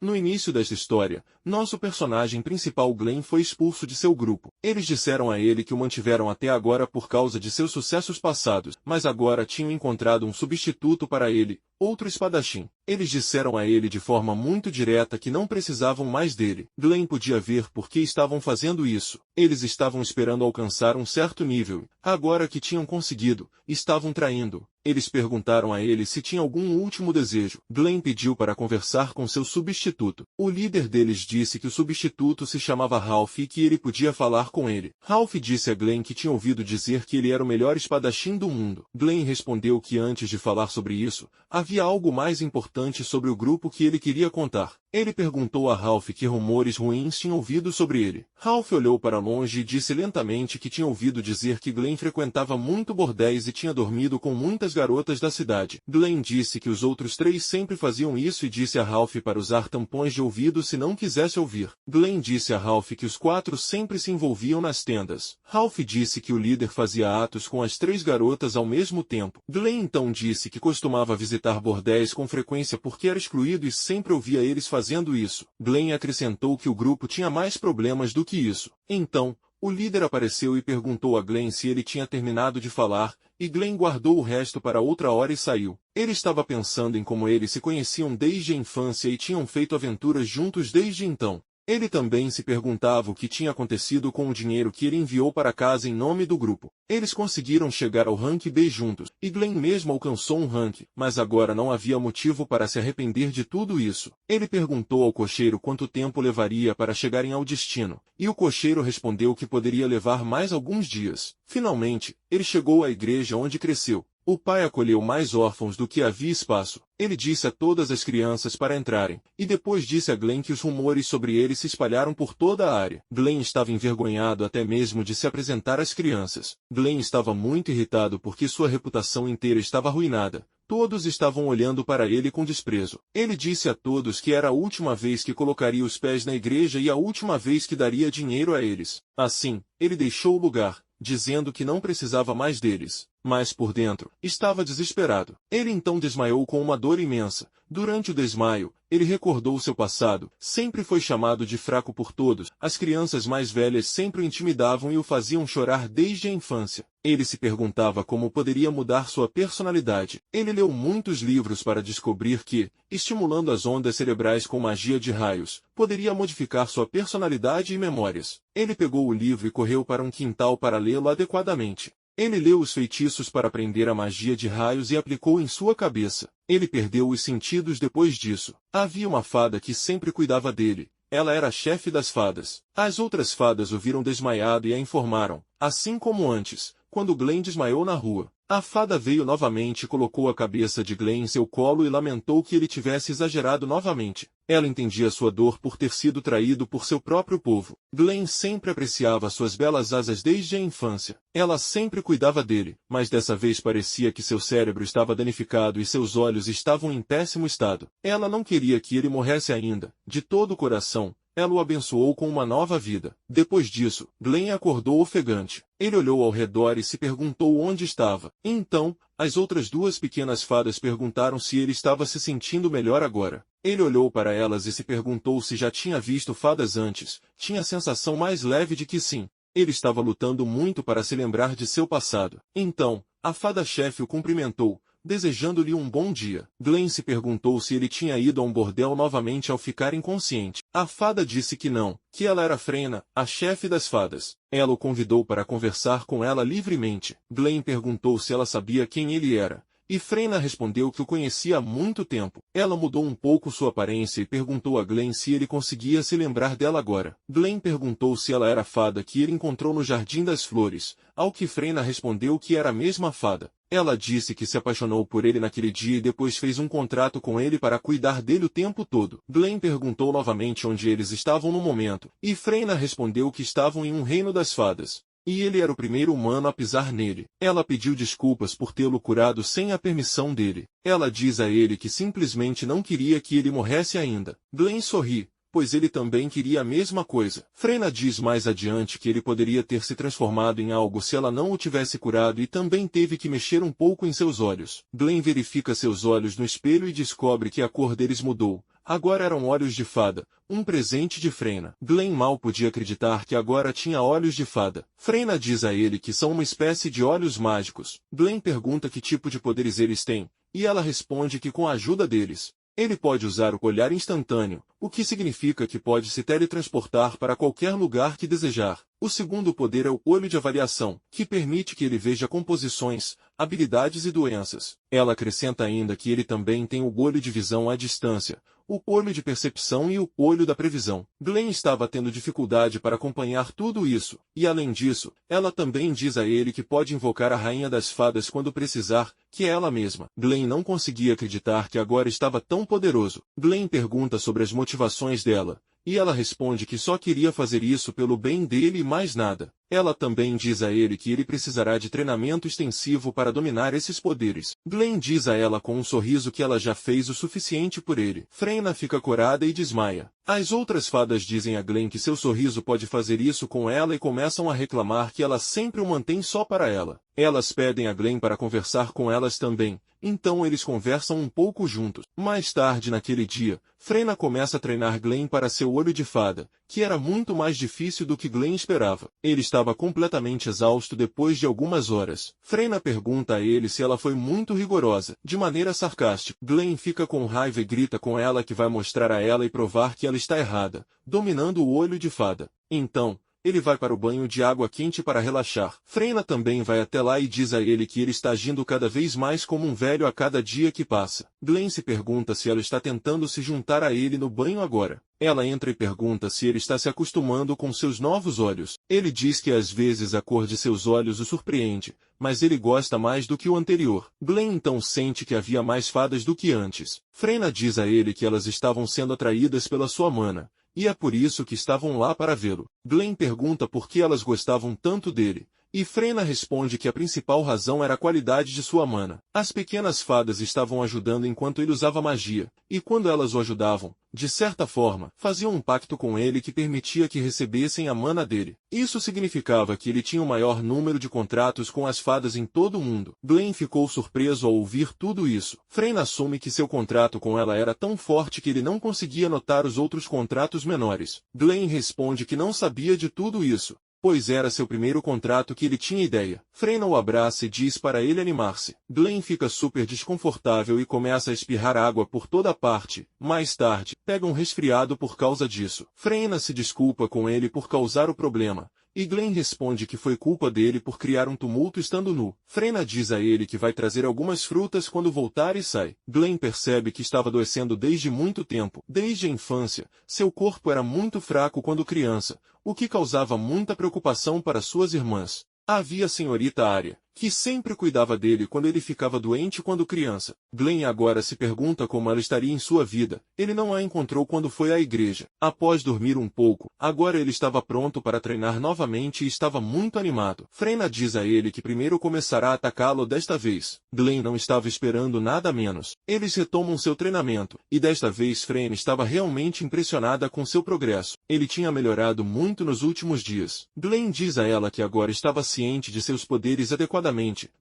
No início desta história, nosso personagem principal Glenn foi expulso de seu grupo. Eles disseram a ele que o mantiveram até agora por causa de seus sucessos passados, mas agora tinham encontrado um substituto para ele, outro espadachim. Eles disseram a ele de forma muito direta que não precisavam mais dele. Glenn podia ver por que estavam fazendo isso. Eles estavam esperando alcançar um certo nível. Agora que tinham conseguido, estavam traindo. Eles perguntaram a ele se tinha algum último desejo. Glenn pediu para conversar com seu substituto. O líder deles disse que o substituto se chamava Ralph e que ele podia falar com ele. Ralph disse a Glenn que tinha ouvido dizer que ele era o melhor espadachim do mundo. Glenn respondeu que antes de falar sobre isso, havia algo mais importante sobre o grupo que ele queria contar. Ele perguntou a Ralph que rumores ruins tinha ouvido sobre ele. Ralph olhou para longe e disse lentamente que tinha ouvido dizer que Glenn frequentava muito bordéis e tinha dormido com muitas garotas da cidade. Glenn disse que os outros três sempre faziam isso e disse a Ralph para usar tampões de ouvido se não quisesse ouvir. Glenn disse a Ralph que os quatro sempre se envolviam nas tendas. Ralph disse que o líder fazia atos com as três garotas ao mesmo tempo. Glenn então disse que costumava visitar bordéis com frequência porque era excluído e sempre ouvia eles fazendo isso. Glenn acrescentou que o grupo tinha mais problemas do que isso. Então, o líder apareceu e perguntou a Glenn se ele tinha terminado de falar, e Glenn guardou o resto para outra hora e saiu. Ele estava pensando em como eles se conheciam desde a infância e tinham feito aventuras juntos desde então. Ele também se perguntava o que tinha acontecido com o dinheiro que ele enviou para casa em nome do grupo. Eles conseguiram chegar ao rank B juntos, e Glenn mesmo alcançou um rank, mas agora não havia motivo para se arrepender de tudo isso. Ele perguntou ao cocheiro quanto tempo levaria para chegarem ao destino, e o cocheiro respondeu que poderia levar mais alguns dias. Finalmente, ele chegou à igreja onde cresceu. O pai acolheu mais órfãos do que havia espaço. Ele disse a todas as crianças para entrarem, e depois disse a Glenn que os rumores sobre ele se espalharam por toda a área. Glenn estava envergonhado até mesmo de se apresentar às crianças. Glenn estava muito irritado porque sua reputação inteira estava arruinada. Todos estavam olhando para ele com desprezo. Ele disse a todos que era a última vez que colocaria os pés na igreja e a última vez que daria dinheiro a eles. Assim, ele deixou o lugar, dizendo que não precisava mais deles. Mas por dentro, estava desesperado. Ele então desmaiou com uma dor imensa. Durante o desmaio, ele recordou seu passado. Sempre foi chamado de fraco por todos. As crianças mais velhas sempre o intimidavam e o faziam chorar desde a infância. Ele se perguntava como poderia mudar sua personalidade. Ele leu muitos livros para descobrir que, estimulando as ondas cerebrais com magia de raios, poderia modificar sua personalidade e memórias. Ele pegou o livro e correu para um quintal para lê-lo adequadamente. Ele leu os feitiços para aprender a magia de raios e aplicou em sua cabeça. Ele perdeu os sentidos depois disso. Havia uma fada que sempre cuidava dele. Ela era a chefe das fadas. As outras fadas o viram desmaiado e a informaram, assim como antes, quando Glenn desmaiou na rua. A fada veio novamente e colocou a cabeça de Glenn em seu colo e lamentou que ele tivesse exagerado novamente. Ela entendia sua dor por ter sido traído por seu próprio povo. Glenn sempre apreciava suas belas asas desde a infância. Ela sempre cuidava dele, mas dessa vez parecia que seu cérebro estava danificado e seus olhos estavam em péssimo estado. Ela não queria que ele morresse ainda. De todo o coração, ela o abençoou com uma nova vida. Depois disso, Glenn acordou ofegante. Ele olhou ao redor e se perguntou onde estava. Então, as outras duas pequenas fadas perguntaram se ele estava se sentindo melhor agora. Ele olhou para elas e se perguntou se já tinha visto fadas antes. Tinha a sensação mais leve de que sim. Ele estava lutando muito para se lembrar de seu passado. Então, a fada-chefe o cumprimentou, desejando-lhe um bom dia. Glenn se perguntou se ele tinha ido a um bordel novamente ao ficar inconsciente. A fada disse que não, que ela era Frena, a chefe das fadas. Ela o convidou para conversar com ela livremente. Glenn perguntou se ela sabia quem ele era, e Frena respondeu que o conhecia há muito tempo. Ela mudou um pouco sua aparência e perguntou a Glenn se ele conseguia se lembrar dela agora. Glenn perguntou se ela era a fada que ele encontrou no Jardim das Flores, ao que Frena respondeu que era a mesma fada. Ela disse que se apaixonou por ele naquele dia e depois fez um contrato com ele para cuidar dele o tempo todo. Glenn perguntou novamente onde eles estavam no momento, e Frena respondeu que estavam em um reino das fadas. E ele era o primeiro humano a pisar nele. Ela pediu desculpas por tê-lo curado sem a permissão dele. Ela diz a ele que simplesmente não queria que ele morresse ainda. Glenn sorri, pois ele também queria a mesma coisa. Frena diz mais adiante que ele poderia ter se transformado em algo se ela não o tivesse curado e também teve que mexer um pouco em seus olhos. Glenn verifica seus olhos no espelho e descobre que a cor deles mudou. agora eram olhos de fada, um presente de Frena. Glenn mal podia acreditar que agora tinha olhos de fada. Frena diz a ele que são uma espécie de olhos mágicos. Glenn pergunta que tipo de poderes eles têm, e ela responde que com a ajuda deles, ele pode usar o olhar instantâneo, o que significa que pode se teletransportar para qualquer lugar que desejar. O segundo poder é o olho de avaliação, que permite que ele veja composições, habilidades e doenças. Ela acrescenta ainda que ele também tem o olho de visão à distância, o olho de percepção e o olho da previsão. Glenn estava tendo dificuldade para acompanhar tudo isso, e além disso, ela também diz a ele que pode invocar a Rainha das Fadas quando precisar, que é ela mesma. Glenn não conseguia acreditar que agora estava tão poderoso. Glenn pergunta sobre as motivações dela, e ela responde que só queria fazer isso pelo bem dele e mais nada. Ela também diz a ele que ele precisará de treinamento extensivo para dominar esses poderes. Glenn diz a ela com um sorriso que ela já fez o suficiente por ele. Frena fica corada e desmaia. As outras fadas dizem a Glenn que seu sorriso pode fazer isso com ela e começam a reclamar que ela sempre o mantém só para ela. Elas pedem a Glenn para conversar com elas também, então eles conversam um pouco juntos. Mais tarde naquele dia, Frena começa a treinar Glenn para seu olho de fada, que era muito mais difícil do que Glenn esperava. Ele estava completamente exausto depois de algumas horas. Frena pergunta a ele se ela foi muito rigorosa, de maneira sarcástica. Glenn fica com raiva e grita com ela que vai mostrar a ela e provar que ela está errada, dominando o olho de fada. Então, ele vai para o banho de água quente para relaxar. Frena também vai até lá e diz a ele que ele está agindo cada vez mais como um velho a cada dia que passa. Glenn se pergunta se ela está tentando se juntar a ele no banho agora. Ela entra e pergunta se ele está se acostumando com seus novos olhos. Ele diz que às vezes a cor de seus olhos o surpreende, mas ele gosta mais do que o anterior. Glenn então sente que havia mais fadas do que antes. Frena diz a ele que elas estavam sendo atraídas pela sua mana, e é por isso que estavam lá para vê-lo. Glenn pergunta por que elas gostavam tanto dele, e Frena responde que a principal razão era a qualidade de sua mana. As pequenas fadas estavam ajudando enquanto ele usava magia, e quando elas o ajudavam, de certa forma, faziam um pacto com ele que permitia que recebessem a mana dele. Isso significava que ele tinha o maior número de contratos com as fadas em todo o mundo. Glenn ficou surpreso ao ouvir tudo isso. Frena assume que seu contrato com ela era tão forte que ele não conseguia notar os outros contratos menores. Glenn responde que não sabia de tudo isso, pois era seu primeiro contrato que ele tinha ideia. Frena o abraça e diz para ele animar-se. Glenn fica super desconfortável e começa a espirrar água por toda parte. Mais tarde, pega um resfriado por causa disso. Frena se desculpa com ele por causar o problema, e Glenn responde que foi culpa dele por criar um tumulto estando nu. Frena diz a ele que vai trazer algumas frutas quando voltar e sai. Glenn percebe que estava adoecendo desde muito tempo. Desde a infância, seu corpo era muito fraco quando criança, o que causava muita preocupação para suas irmãs. Havia a senhorita Arya, que sempre cuidava dele quando ele ficava doente quando criança. Glenn agora se pergunta como ela estaria em sua vida. Ele não a encontrou quando foi à igreja. Após dormir um pouco, agora ele estava pronto para treinar novamente e estava muito animado. Frena diz a ele que primeiro começará a atacá-lo desta vez. Glenn não estava esperando nada menos. Eles retomam seu treinamento, e desta vez Frena estava realmente impressionada com seu progresso. Ele tinha melhorado muito nos últimos dias. Glenn diz a ela que agora estava ciente de seus poderes adequadamente.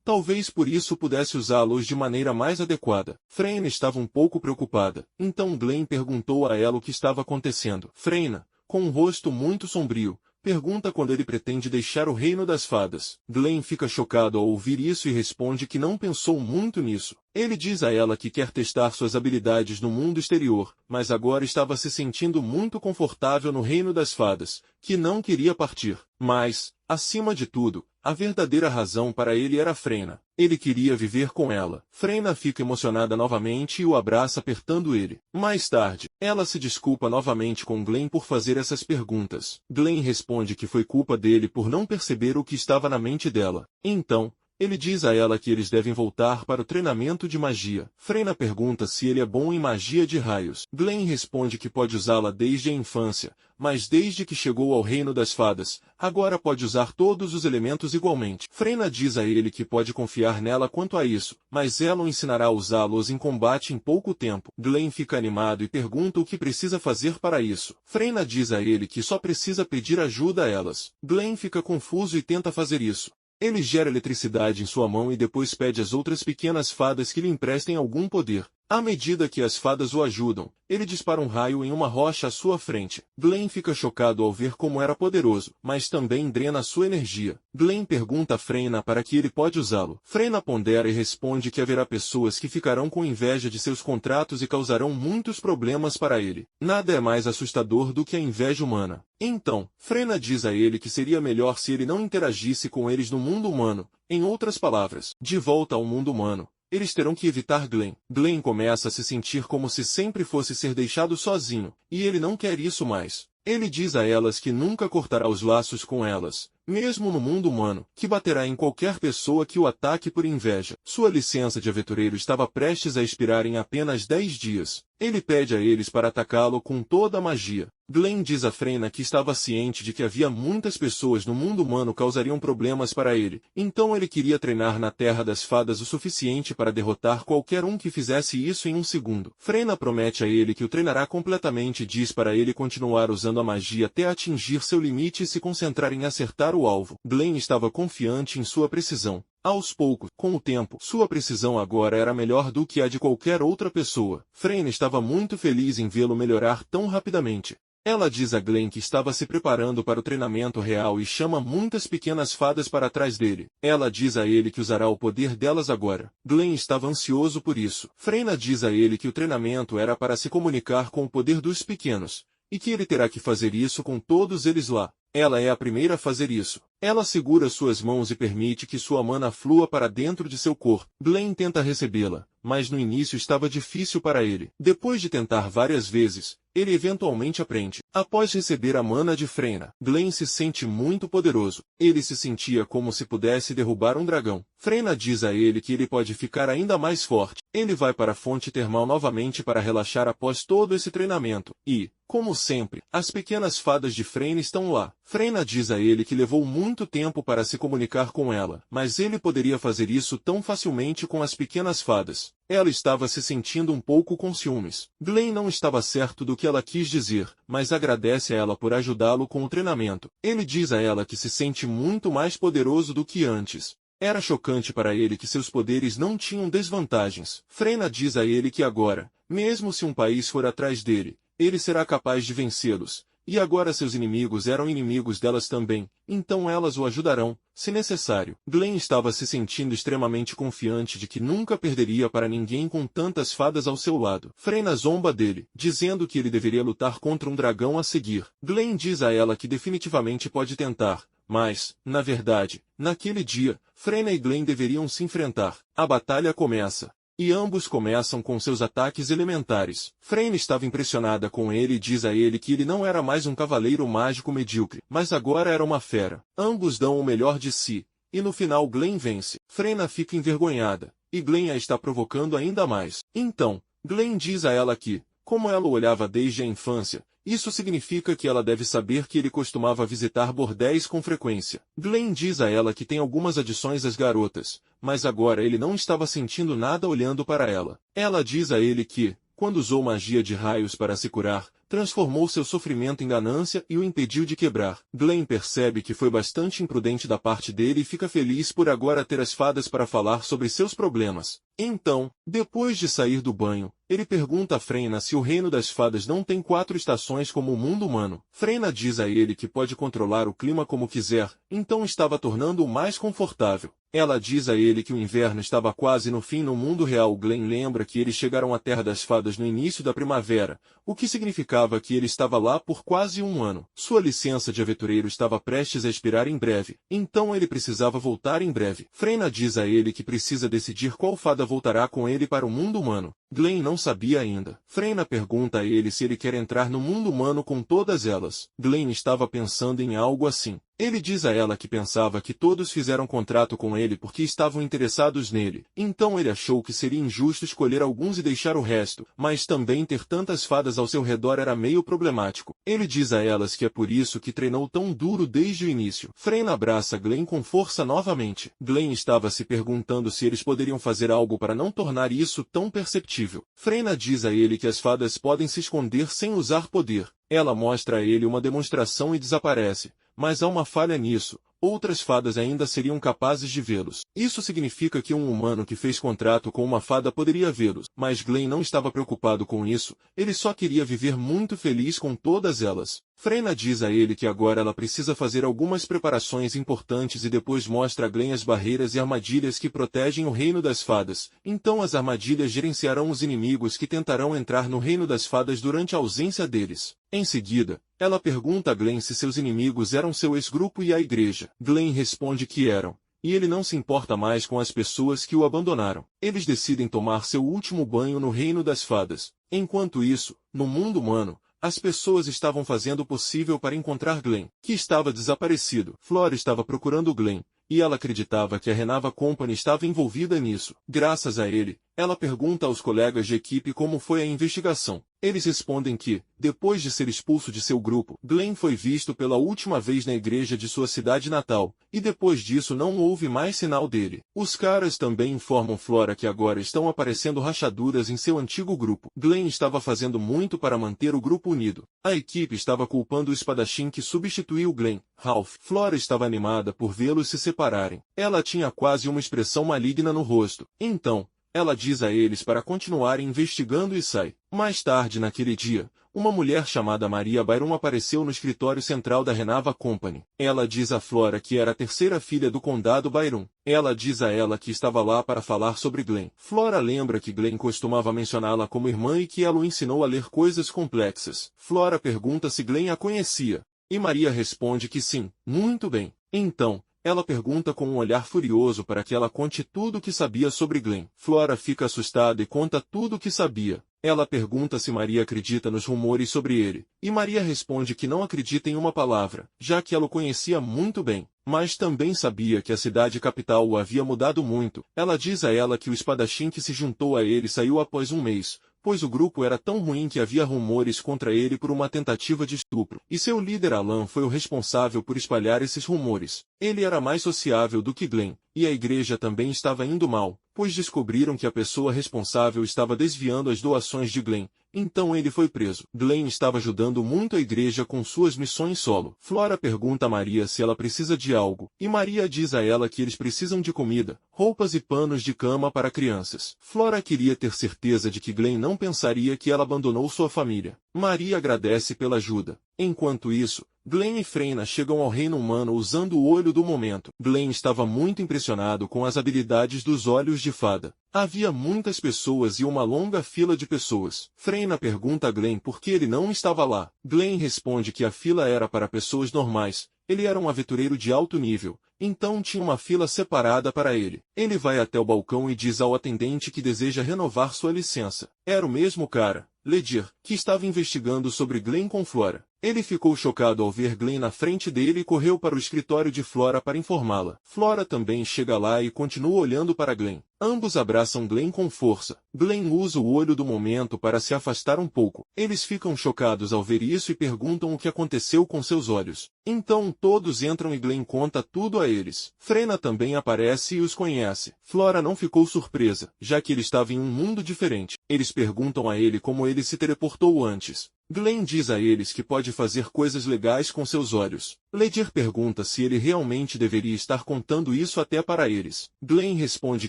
Talvez por isso pudesse usá-los de maneira mais adequada. Frena estava um pouco preocupada. Então Glenn perguntou a ela o que estava acontecendo. Frena, com um rosto muito sombrio, pergunta quando ele pretende deixar o reino das fadas. Glenn fica chocado ao ouvir isso e responde que não pensou muito nisso. Ele diz a ela que quer testar suas habilidades no mundo exterior, mas agora estava se sentindo muito confortável no reino das fadas, que não queria partir. Mas, acima de tudo, a verdadeira razão para ele era Frena. Ele queria viver com ela. Frena fica emocionada novamente e o abraça apertando ele. Mais tarde, ela se desculpa novamente com Glenn por fazer essas perguntas. Glenn responde que foi culpa dele por não perceber o que estava na mente dela. Então, ele diz a ela que eles devem voltar para o treinamento de magia. Frena pergunta se ele é bom em magia de raios. Glenn responde que pode usá-la desde a infância, mas desde que chegou ao reino das fadas, agora pode usar todos os elementos igualmente. Frena diz a ele que pode confiar nela quanto a isso, mas ela o ensinará a usá-los em combate em pouco tempo. Glenn fica animado e pergunta o que precisa fazer para isso. Frena diz a ele que só precisa pedir ajuda a elas. Glenn fica confuso e tenta fazer isso. Ele gera eletricidade em sua mão e depois pede às outras pequenas fadas que lhe emprestem algum poder. À medida que as fadas o ajudam, ele dispara um raio em uma rocha à sua frente. Glenn fica chocado ao ver como era poderoso, mas também drena sua energia. Glenn pergunta a Freyna para que ele pode usá-lo. Freyna pondera e responde que haverá pessoas que ficarão com inveja de seus contratos e causarão muitos problemas para ele. Nada é mais assustador do que a inveja humana. Então, Freyna diz a ele que seria melhor se ele não interagisse com eles no mundo humano. Em outras palavras, de volta ao mundo humano, eles terão que evitar Glenn. Glenn começa a se sentir como se sempre fosse ser deixado sozinho, e ele não quer isso mais. Ele diz a elas que nunca cortará os laços com elas, mesmo no mundo humano, que baterá em qualquer pessoa que o ataque por inveja. Sua licença de aventureiro estava prestes a expirar em apenas 10 dias. Ele pede a eles para atacá-lo com toda a magia. Glenn diz a Freyna que estava ciente de que havia muitas pessoas no mundo humano que causariam problemas para ele, então ele queria treinar na Terra das Fadas o suficiente para derrotar qualquer um que fizesse isso em um segundo. Freyna promete a ele que o treinará completamente e diz para ele continuar usando a magia até atingir seu limite e se concentrar em acertar o alvo. Glenn estava confiante em sua precisão. Aos poucos, com o tempo, sua precisão agora era melhor do que a de qualquer outra pessoa. Freyna estava muito feliz em vê-lo melhorar tão rapidamente. Ela diz a Glenn que estava se preparando para o treinamento real e chama muitas pequenas fadas para trás dele. Ela diz a ele que usará o poder delas agora. Glenn estava ansioso por isso. Freyna diz a ele que o treinamento era para se comunicar com o poder dos pequenos, e que ele terá que fazer isso com todos eles lá. Ela é a primeira a fazer isso. Ela segura suas mãos e permite que sua mana flua para dentro de seu corpo. Glenn tenta recebê-la, mas no início estava difícil para ele. Depois de tentar várias vezes, ele eventualmente aprende. Após receber a mana de Freyna, Glenn se sente muito poderoso. Ele se sentia como se pudesse derrubar um dragão. Freyna diz a ele que ele pode ficar ainda mais forte. Ele vai para a fonte termal novamente para relaxar após todo esse treinamento. E, como sempre, as pequenas fadas de Freyna estão lá. Freyna diz a ele que levou muito tempo para se comunicar com ela, mas ele poderia fazer isso tão facilmente com as pequenas fadas. Ela estava se sentindo um pouco com ciúmes. Glenn não estava certo do que ela quis dizer, mas agradece a ela por ajudá-lo com o treinamento. Ele diz a ela que se sente muito mais poderoso do que antes. Era chocante para ele que seus poderes não tinham desvantagens. Freyna diz a ele que agora, mesmo se um país for atrás dele, ele será capaz de vencê-los. E agora seus inimigos eram inimigos delas também, então elas o ajudarão, se necessário. Glenn estava se sentindo extremamente confiante de que nunca perderia para ninguém com tantas fadas ao seu lado. Freyna zomba dele, dizendo que ele deveria lutar contra um dragão a seguir. Glenn diz a ela que definitivamente pode tentar, mas, na verdade, naquele dia, Freyna e Glenn deveriam se enfrentar. A batalha começa. E ambos começam com seus ataques elementares. Freyna estava impressionada com ele e diz a ele que ele não era mais um cavaleiro mágico medíocre, mas agora era uma fera. Ambos dão o melhor de si, e no final Glenn vence. Freyna fica envergonhada, e Glenn a está provocando ainda mais. Então, Glenn diz a ela que, como ela o olhava desde a infância, isso significa que ela deve saber que ele costumava visitar bordéis com frequência. Glenn diz a ela que tem algumas adições às garotas, mas agora ele não estava sentindo nada olhando para ela. Ela diz a ele que, quando usou magia de raios para se curar, transformou seu sofrimento em ganância e o impediu de quebrar. Glenn percebe que foi bastante imprudente da parte dele e fica feliz por agora ter as fadas para falar sobre seus problemas. Então, depois de sair do banho, ele pergunta a Freyna se o reino das fadas não tem 4 estações como o mundo humano. Freyna diz a ele que pode controlar o clima como quiser, então estava tornando-o mais confortável. Ela diz a ele que o inverno estava quase no fim no mundo real. Glenn lembra que eles chegaram à Terra das Fadas no início da primavera, o que significava que ele estava lá por quase um ano. Sua licença de aventureiro estava prestes a expirar em breve, então ele precisava voltar em breve. Freyna diz a ele que precisa decidir qual fada voltará com ele para o mundo humano. Glenn não sabia ainda. Freyna pergunta a ele se ele quer entrar no mundo humano com todas elas. Glenn estava pensando em algo assim. Ele diz a ela que pensava que todos fizeram contrato com ele porque estavam interessados nele, então ele achou que seria injusto escolher alguns e deixar o resto, mas também ter tantas fadas ao seu redor era meio problemático. Ele diz a elas que é por isso que treinou tão duro desde o início. Freyna abraça Glenn com força novamente. Glenn estava se perguntando se eles poderiam fazer algo para não tornar isso tão perceptível. Freyna diz a ele que as fadas podem se esconder sem usar poder. Ela mostra a ele uma demonstração e desaparece. Mas há uma falha nisso, outras fadas ainda seriam capazes de vê-los. Isso significa que um humano que fez contrato com uma fada poderia vê-los, mas Glenn não estava preocupado com isso, ele só queria viver muito feliz com todas elas. Freyna diz a ele que agora ela precisa fazer algumas preparações importantes e depois mostra a Glenn as barreiras e armadilhas que protegem o reino das fadas. Então as armadilhas gerenciarão os inimigos que tentarão entrar no reino das fadas durante a ausência deles. Em seguida, ela pergunta a Glenn se seus inimigos eram seu ex-grupo e a igreja. Glenn responde que eram, e ele não se importa mais com as pessoas que o abandonaram. Eles decidem tomar seu último banho no reino das fadas. Enquanto isso, no mundo humano, as pessoas estavam fazendo o possível para encontrar Glenn, que estava desaparecido. Flora estava procurando Glenn, e ela acreditava que a Renava Company estava envolvida nisso. Graças a ele, ela pergunta aos colegas de equipe como foi a investigação. Eles respondem que, depois de ser expulso de seu grupo, Glenn foi visto pela última vez na igreja de sua cidade natal, e depois disso não houve mais sinal dele. Os caras também informam Flora que agora estão aparecendo rachaduras em seu antigo grupo. Glenn estava fazendo muito para manter o grupo unido. A equipe estava culpando o espadachim que substituiu Glenn, Ralph. Flora estava animada por vê-los se separarem. Ela tinha quase uma expressão maligna no rosto. Então, ela diz a eles para continuarem investigando e sai. Mais tarde naquele dia, uma mulher chamada Maria Byron apareceu no escritório central da Renava Company. Ela diz a Flora que era a terceira filha do condado Byron. Ela diz a ela que estava lá para falar sobre Glenn. Flora lembra que Glenn costumava mencioná-la como irmã e que ela o ensinou a ler coisas complexas. Flora pergunta se Glenn a conhecia. E Maria responde que sim, muito bem. Então, ela pergunta com um olhar furioso para que ela conte tudo o que sabia sobre Glenn. Flora fica assustada e conta tudo o que sabia. Ela pergunta se Maria acredita nos rumores sobre ele, e Maria responde que não acredita em uma palavra, já que ela o conhecia muito bem, mas também sabia que a cidade capital o havia mudado muito. Ela diz a ela que o espadachim que se juntou a ele saiu após um mês, pois o grupo era tão ruim que havia rumores contra ele por uma tentativa de estupro, e seu líder Alan foi o responsável por espalhar esses rumores. Ele era mais sociável do que Glenn, e a igreja também estava indo mal, pois descobriram que a pessoa responsável estava desviando as doações de Glenn, então ele foi preso. Glenn estava ajudando muito a igreja com suas missões solo. Flora pergunta a Maria se ela precisa de algo, e Maria diz a ela que eles precisam de comida, roupas e panos de cama para crianças. Flora queria ter certeza de que Glenn não pensaria que ela abandonou sua família. Maria agradece pela ajuda. Enquanto isso, Glenn e Freyna chegam ao reino humano usando o olho do momento. Glenn estava muito impressionado com as habilidades dos olhos de fada. Havia muitas pessoas e uma longa fila de pessoas. Freyna pergunta a Glenn por que ele não estava lá. Glenn responde que a fila era para pessoas normais. Ele era um aventureiro de alto nível, então tinha uma fila separada para ele. Ele vai até o balcão e diz ao atendente que deseja renovar sua licença. Era o mesmo cara, Ledir, que estava investigando sobre Glenn com Flora. Ele ficou chocado ao ver Glenn na frente dele e correu para o escritório de Flora para informá-la. Flora também chega lá e continua olhando para Glenn. Ambos abraçam Glenn com força. Glenn usa o olho do momento para se afastar um pouco. Eles ficam chocados ao ver isso e perguntam o que aconteceu com seus olhos. Então todos entram e Glenn conta tudo a eles. Freyna também aparece e os conhece. Flora não ficou surpresa, já que ele estava em um mundo diferente. Eles perguntam a ele como ele se teleportou antes. Glenn diz a eles que pode fazer coisas legais com seus olhos. Ledir pergunta se ele realmente deveria estar contando isso até para eles. Glenn responde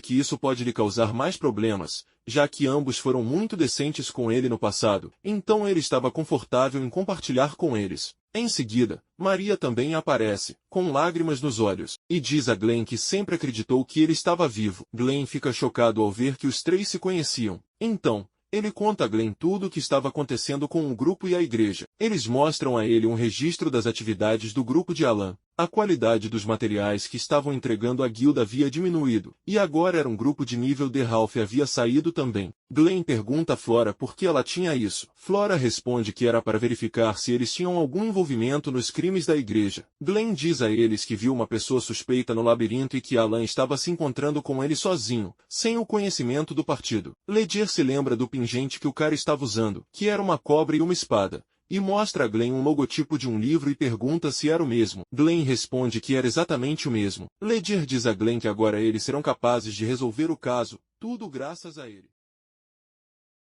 que isso pode lhe causar mais problemas, já que ambos foram muito decentes com ele no passado, então ele estava confortável em compartilhar com eles. Em seguida, Maria também aparece, com lágrimas nos olhos, e diz a Glenn que sempre acreditou que ele estava vivo. Glenn fica chocado ao ver que os três se conheciam. Então, ele conta a Glenn tudo o que estava acontecendo com o grupo e a igreja. Eles mostram a ele um registro das atividades do grupo de Alan. A qualidade dos materiais que estavam entregando à guilda havia diminuído, e agora era um grupo de nível D. Ralph havia saído também. Glenn pergunta a Flora por que ela tinha isso. Flora responde que era para verificar se eles tinham algum envolvimento nos crimes da igreja. Glenn diz a eles que viu uma pessoa suspeita no labirinto e que Alan estava se encontrando com ele sozinho, sem o conhecimento do partido. Ledir se lembra do pingente que o cara estava usando, que era uma cobra e uma espada, e mostra a Glenn um logotipo de um livro e pergunta se era o mesmo. Glenn responde que era exatamente o mesmo. Ledir diz a Glenn que agora eles serão capazes de resolver o caso, tudo graças a ele.